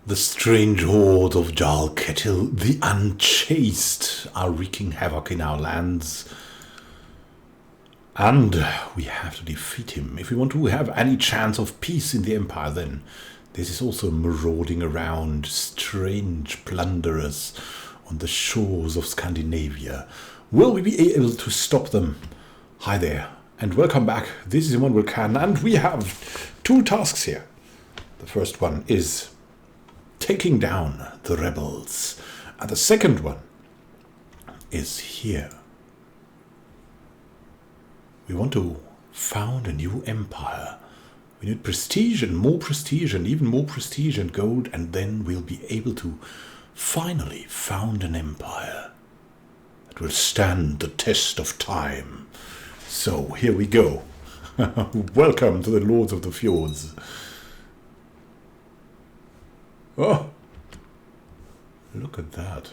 The strange hordes of Jarl Kettil, the Unchaste, are wreaking havoc in our lands. And we have to defeat him. If we want to have any chance of peace in the Empire, then this is also marauding around strange plunderers on the shores of Scandinavia. Will we be able to stop them? Hi there, and welcome back. This is Immanuel, and we have two tasks here. The first one is taking down the rebels, and the second one is here. We want to found a new empire. We need prestige and even more prestige and gold, and then we'll be able to finally found an empire that will stand the test of time. So here we go. Welcome to the Lords of the Fjords. Oh, look at that.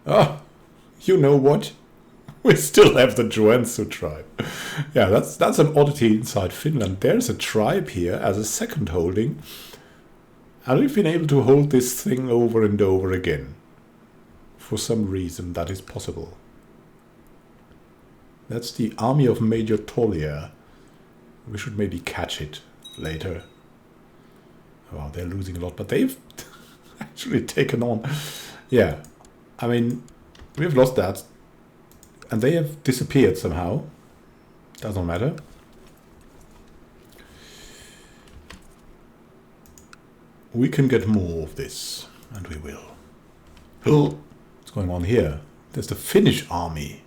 Ah, you know what? We still have the Joensuu tribe. Yeah, that's an oddity inside Finland. There's a tribe here as a second holding. And we've been able to hold this thing over and over again. For some reason that is possible. That's the army of Major Tollier. We should maybe catch it later. Wow, they're losing a lot, but they've actually taken on. Yeah, I mean, we've lost that. And they have disappeared somehow. Doesn't matter. We can get more of this, and we will. Oh, what's going on here? There's the Finnish army.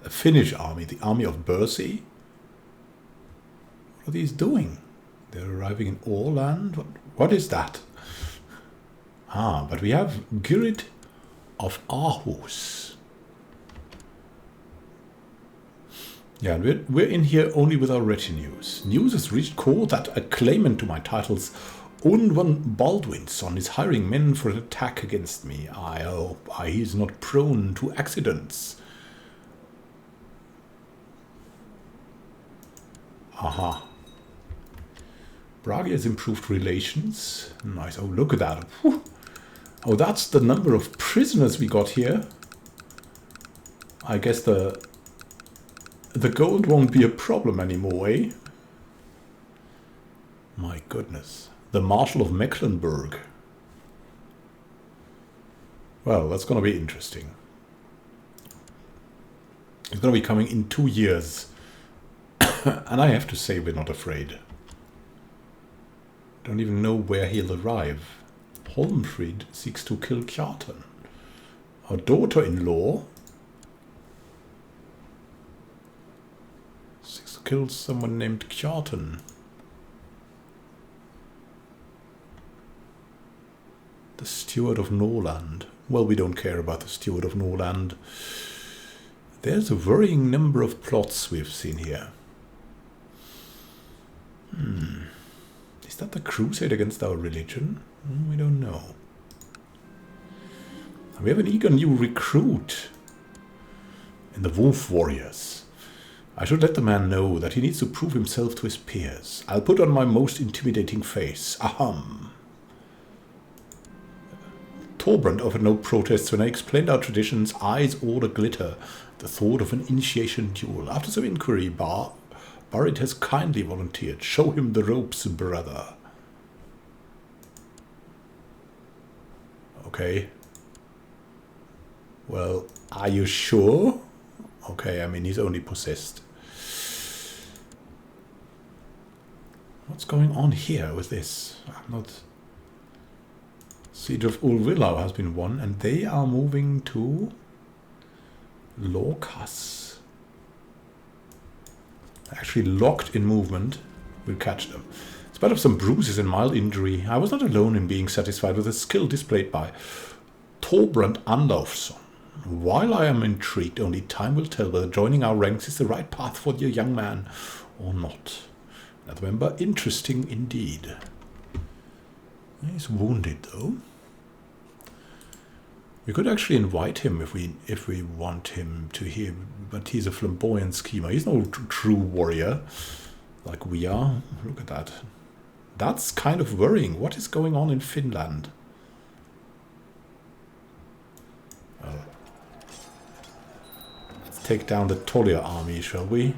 A Finnish army, the army of Bercy. What are these doing? They're arriving in Åland? What is that? Ah, but we have Gyrid of Aarhus. Yeah, and we're in here only with our retinues. News has reached court that a claimant to my titles, Unwan Baldwinson, is hiring men for an attack against me. I hope he's not prone to accidents. Aha. Bragi has improved relations. Nice. Oh, look at that. Whew. Oh, that's the number of prisoners we got here. I guess the gold won't be a problem anymore, eh? My goodness. The Marshal of Mecklenburg. Well, that's going to be interesting. It's going to be coming in 2 years. And I have to say we're not afraid. Don't even know where he'll arrive. Holmfrid seeks to kill Kjartan. Our daughter-in-law seeks to kill someone named Kjartan. The Steward of Norland. Well, we don't care about the Steward of Norland. There's a worrying number of plots we've seen here. Is that the crusade against our religion? We don't know. We have an eager new recruit in the Wolf Warriors. I should let the man know that he needs to prove himself to his peers. I'll put on my most intimidating face. Ahem. Torbrand offered no protests when I explained our traditions, eyes all a-glitter, the thought of an initiation duel. After some inquiry, Barrett has kindly volunteered. Show him the ropes, brother. Okay. Well, are you sure? Okay, I mean, he's only possessed. What's going on here with this? I'm not... Siege of Ulvillau has been won, and they are moving to Lorcas. Actually locked in movement. We'll catch them. In spite of some bruises and mild injury, I was not alone in being satisfied with the skill displayed by Torbrand Andalfsson. While I am intrigued, only time will tell whether joining our ranks is the right path for the young man or not. Another member, interesting indeed. He's wounded though. We could actually invite him if we want him to hear, but he's a flamboyant schemer. He's no true warrior like we are. Look at that. That's kind of worrying. What is going on in Finland? Well, let's take down the Tollier army, shall we?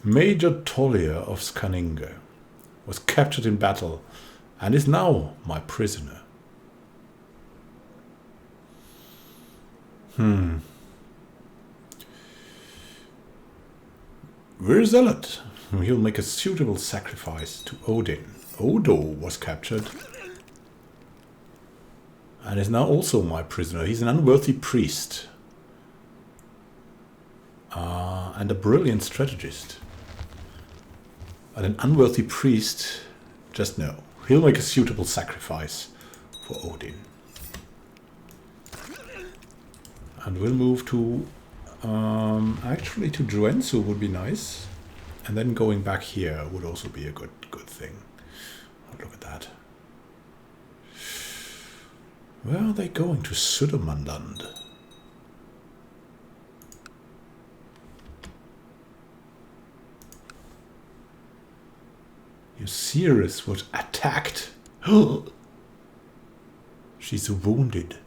Major Tollier of Skanninge was captured in battle and is now my prisoner. We're zealot. He'll make a suitable sacrifice to Odin. Odo was captured and is now also my prisoner. He's an unworthy priest and a brilliant strategist. But an unworthy priest, just no. He'll make a suitable sacrifice for Odin. And we'll move to, actually to Joensuu would be nice. And then going back here would also be a good thing. Oh, look at that. Where are they going? To Södermanland. Euceris was attacked. She's wounded.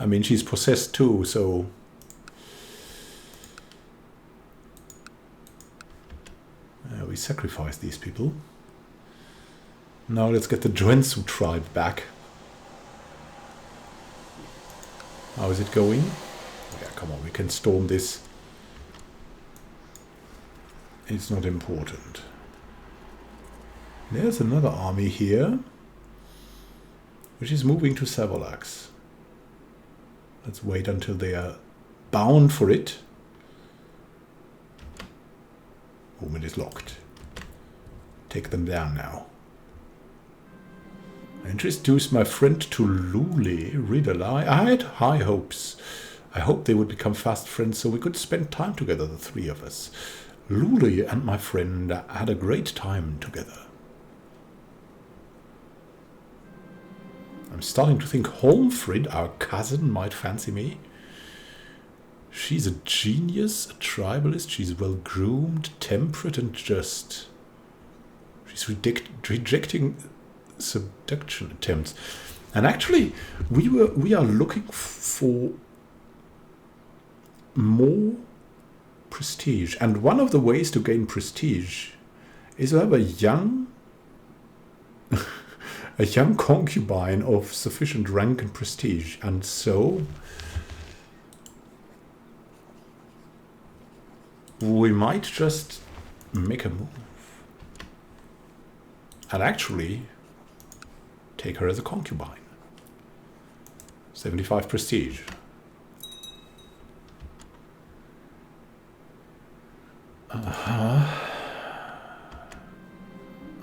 I mean, she's possessed too, so... we sacrifice these people. Now let's get the Joensuu tribe back. How is it going? Yeah, come on, we can storm this. It's not important. There's another army here, which is moving to Savolax. Let's wait until they are bound for it. Movement is locked. Take them down now. I introduced my friend to Luli, Ridalai. I had high hopes. I hoped they would become fast friends so we could spend time together, the three of us. Luli and my friend had a great time together. I'm starting to think Holmfrid, our cousin, might fancy me. She's a genius, a tribalist. She's well-groomed, temperate and just. She's rejecting subduction attempts. And actually, we are looking for more prestige. And one of the ways to gain prestige is to have a young concubine of sufficient rank and prestige. And so we might just make a move and actually take her as a concubine. 75 prestige.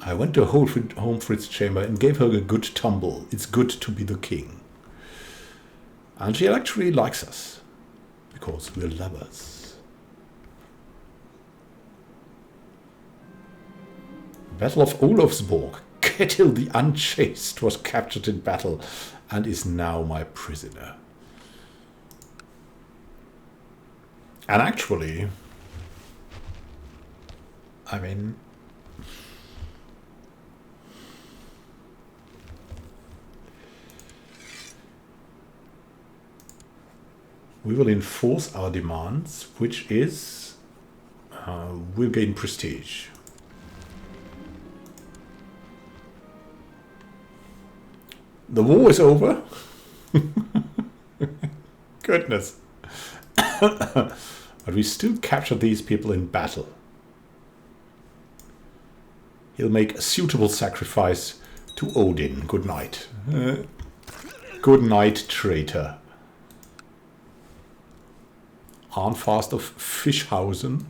I went to Holmfrid's chamber and gave her a good tumble. It's good to be the king. And she actually likes us because we're lovers. Battle of Olofsborg. Ketil the Unchaste was captured in battle and is now my prisoner. And actually, I mean, we will enforce our demands, which is we'll gain prestige. The war is over. Goodness. But we still capture these people in battle. He'll make a suitable sacrifice to Odin. Good night. Good night, traitor. Arnfast of Fischhausen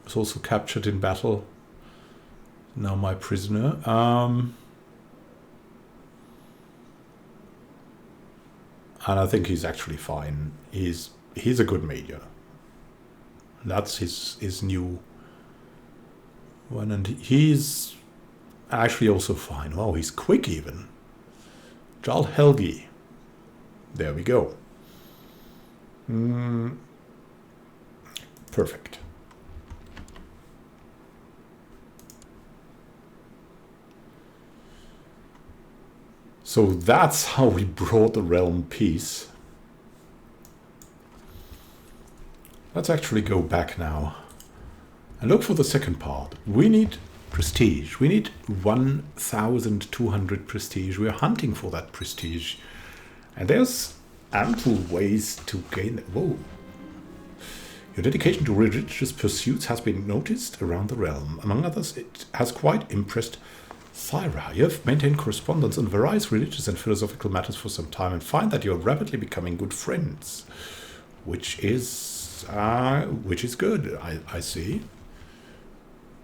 was also captured in battle. Now my prisoner. And I think he's actually fine. He's a good major. That's his new one, and he's actually also fine. Wow, he's quick even. Jarl Helgi. There we go. Perfect. So that's how we brought the realm peace. Let's actually go back now and look for the second part. We need prestige. We need 1,200 prestige. We are hunting for that prestige. And there's ample ways to gain it. Whoa. Your dedication to religious pursuits has been noticed around the realm. Among others, it has quite impressed Thyra. You have maintained correspondence on various religious and philosophical matters for some time and find that you are rapidly becoming good friends. Which is good, I see.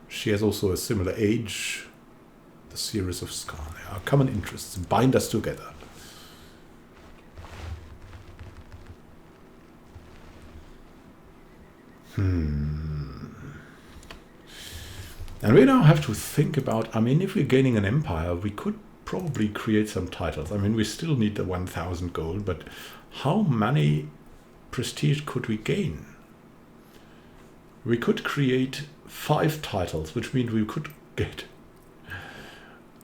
She has also a similar age. The series of Skarn. Our common interests bind us together. And we now have to think about, I mean, if we're gaining an empire, we could probably create some titles. I mean, we still need the 1,000 gold, but how many prestige could we gain? We could create 5 titles, which means we could get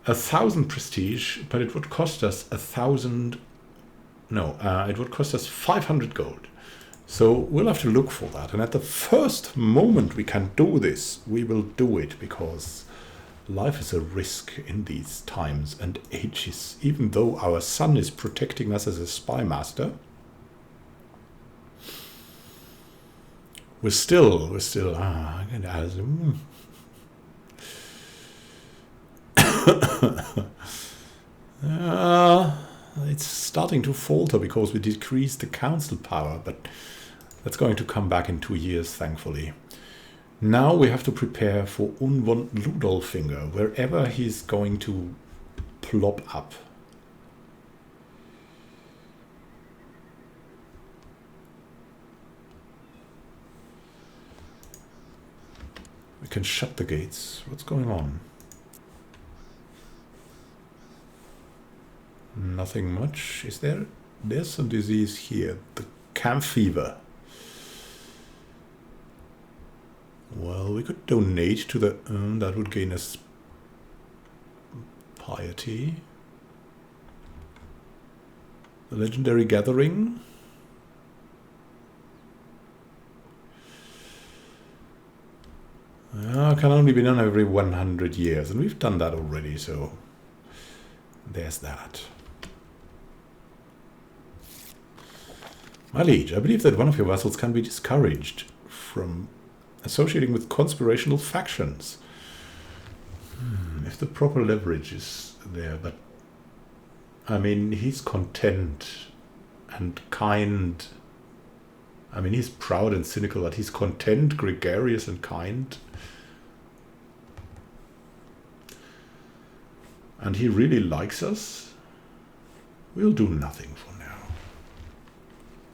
1,000 prestige, but it would cost us it would cost us 500 gold. So we'll have to look for that. And at the first moment we can do this, we will do it, because life is a risk in these times and ages. Even though our son is protecting us as a spy master, we're still it's starting to falter because we decreased the council power, but that's going to come back in 2 years, thankfully. Now we have to prepare for Unwont Ludolfinger, wherever he's going to plop up. We can shut the gates. What's going on? Nothing much. Is there? There's some disease here. The camp fever. Well, we could donate to the... that would gain us piety. The legendary gathering. Can only be done every 100 years. And we've done that already, so... there's that. My liege, I believe that one of your vassals can be discouraged from associating with conspirational factions. If the proper leverage is there, but I mean, he's content and kind. I mean, he's proud and cynical, but he's content, gregarious and kind. And he really likes us. We'll do nothing for now.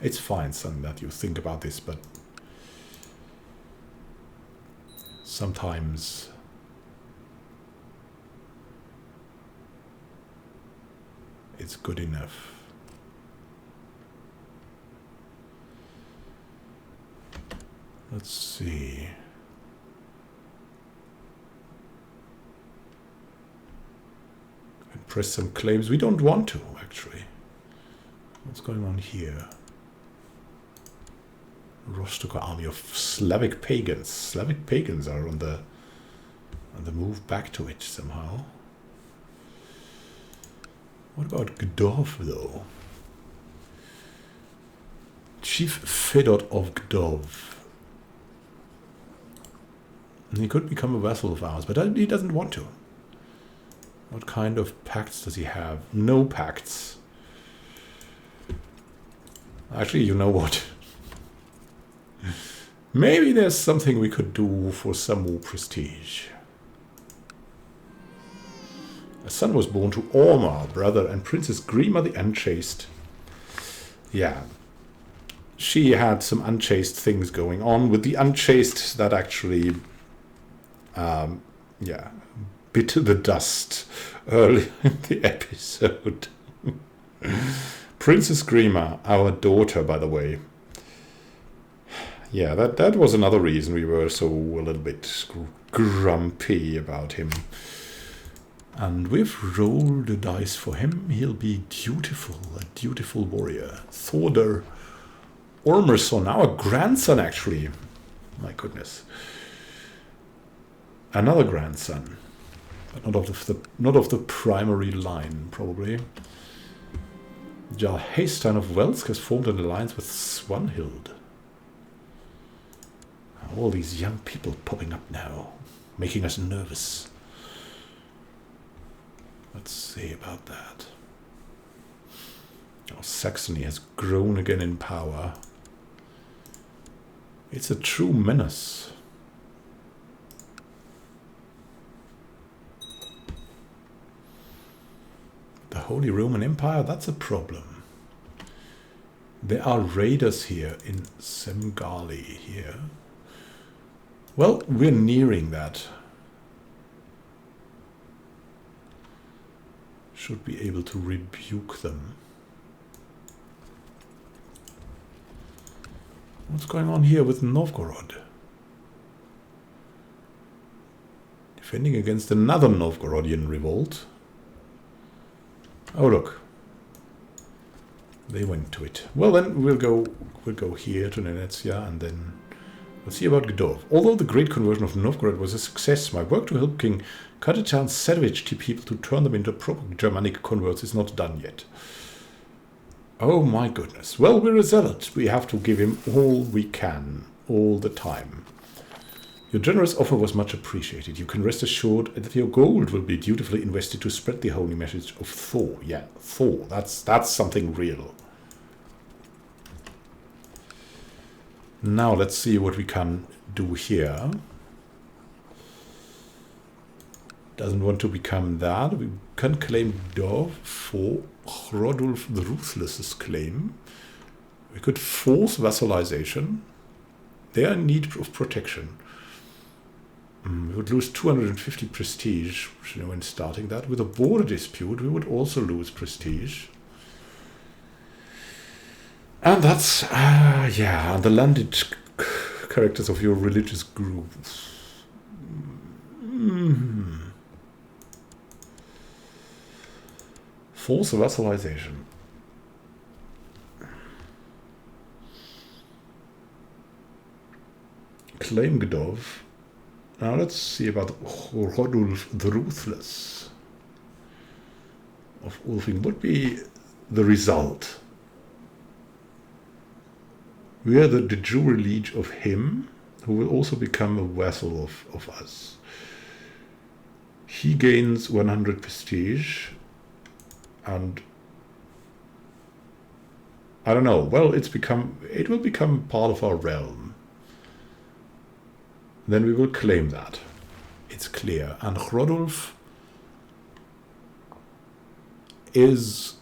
It's fine, son, that you think about this, but sometimes it's good enough. Let's see. And press some claims. We don't want to, actually. What's going on here? Rostocker army of Slavic pagans. Slavic pagans are on the move back to it somehow. What about Gdov, though? Chief Fedot of Gdov. He could become a vassal of ours, but he doesn't want to. What kind of pacts does he have? No pacts. Actually, you know what? Maybe there's something we could do for some more prestige. A son was born to Orma, brother, and Princess Grima the Unchaste. Yeah. She had some unchaste things going on with the Unchaste that actually, bit the dust early in the episode. Princess Grima, our daughter, by the way. Yeah, that was another reason we were so a little bit grumpy about him. And we've rolled a dice for him. He'll be dutiful, a dutiful warrior. Thorder Ormerson, our grandson actually. My goodness. Another grandson. But not of the primary line, probably. Jarl Haystein of Welsk has formed an alliance with Swanhild. All these young people popping up now, making us nervous. Let's see about that. Oh, Saxony has grown again in power. It's a true menace. The Holy Roman Empire, that's a problem. There are raiders here in Semgali here. Well, we're nearing that. Should be able to rebuke them. What's going on here with Novgorod? Defending against another Novgorodian revolt. Oh look. They went to it. Well then we'll go here to Nenetsia and then we'll see about Gdov. Although the great conversion of Novgorod was a success, my work to help King Kajetan's savage people to turn them into proper Germanic converts is not done yet. Oh my goodness. Well, we're a zealot. We have to give him all we can, all the time. Your generous offer was much appreciated. You can rest assured that your gold will be dutifully invested to spread the holy message of Thor. Yeah, Thor. That's something real. Now let's see what we can do here. Doesn't want to become that. We can claim Dov for Hrodulf the Ruthless's claim. We could force vassalization. They are in need of protection. We would lose 250 prestige, when starting that. With a border dispute, we would also lose prestige. And that's, yeah, the landed characters of your religious groups. Force vassalization. Claim Gdov. Now let's see about Rodulf the Ruthless of Ulfing. Would be the result. We are the de jure liege of him, who will also become a vassal of us. He gains 100 prestige, and I don't know. Well, it will become part of our realm. Then we will claim that. It's clear. And Hrodulf is...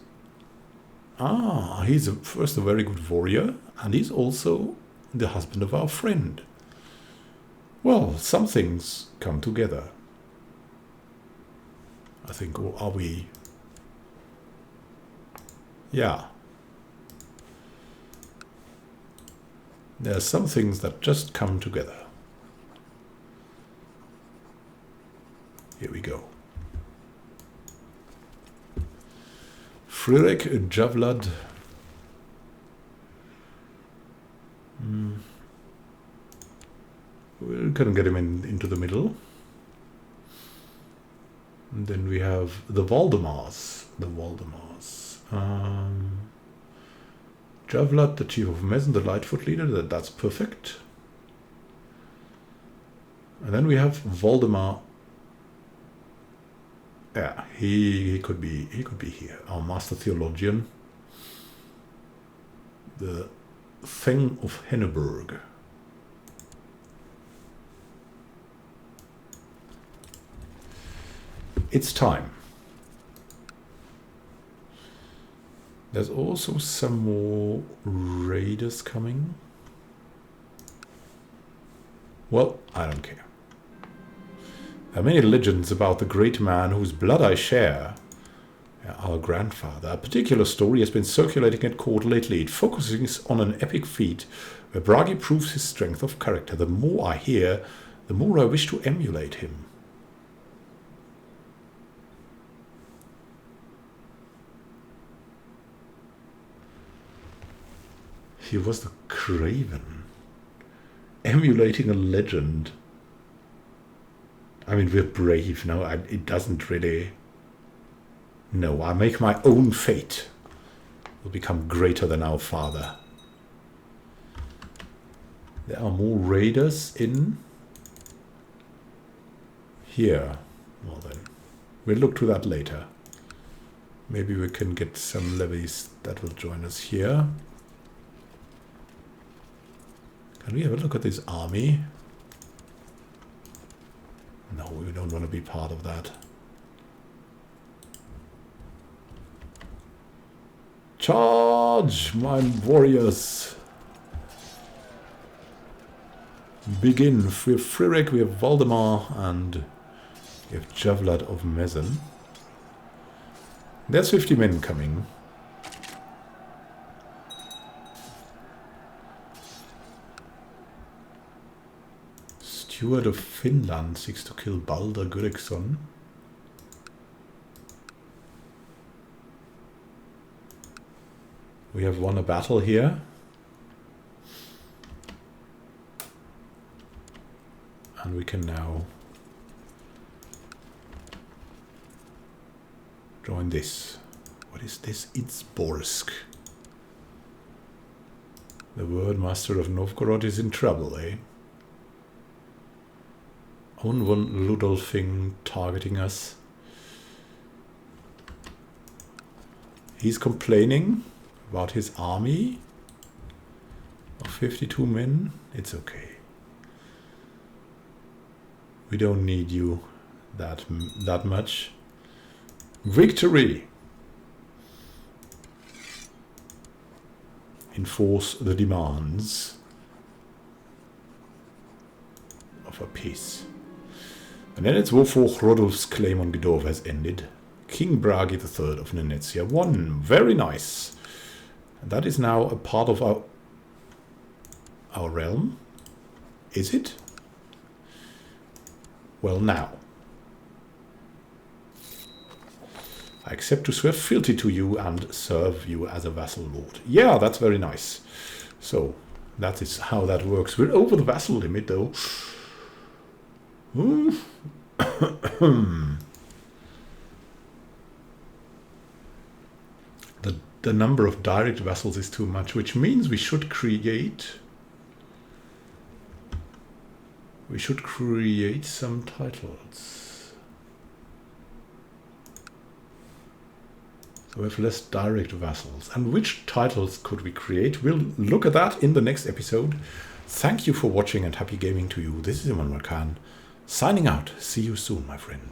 he's first a very good warrior, and he's also the husband of our friend. Well, some things come together. I think, or are we... Yeah. There are some things that just come together. Here we go. Fririk Javlad. We can get him into the middle. And then we have the Valdemars. Javlad, the chief of Mesen, the Lightfoot leader. That's perfect. And then we have Valdemar. Yeah, he could be here. Our master theologian, the Thing of Henneberg. It's time. There's also some more raiders coming. Well, I don't care. There are many legends about the great man whose blood I share, Our grandfather. A particular story has been circulating at court lately. It focuses on an epic feat where Bragi proves his strength of character. The more I hear, the more I wish to emulate him. He was the Craven. Emulating a legend. I mean, we're brave. No, it doesn't really... No, I make my own fate. We'll become greater than our father. There are more raiders in here. Well then, we'll look to that later. Maybe we can get some levies that will join us here. Can we have a look at this army? No, we don't want to be part of that. Charge, my warriors! Begin. We have Fririk, we have Valdemar, and we have Javlad of Mezen. There's 50 men coming. Steward of Finland seeks to kill Balder Guriksson. We have won a battle here. And we can now join this. What is this? It's Borsk. The word master of Novgorod is in trouble, eh? Own one Ludolfing targeting us. He's complaining about his army of 52 men. It's okay. We don't need you that much. Victory! Enforce the demands of a peace. And then it's Wolfroch Rodolf's claim on Gdorv has ended. King Bragi III of Nenetsia won. Very nice. And that is now a part of our realm. Is it? Well, now. I accept to swear fealty to you and serve you as a vassal lord. Yeah, that's very nice. So, that is how that works. We're over the vassal limit, though. The number of direct vassals is too much, which means we should create... some titles. So we have less direct vassals. And which titles could we create? We'll look at that in the next episode. Thank you for watching and happy gaming to you. This is Immanuel signing out. See you soon, my friends.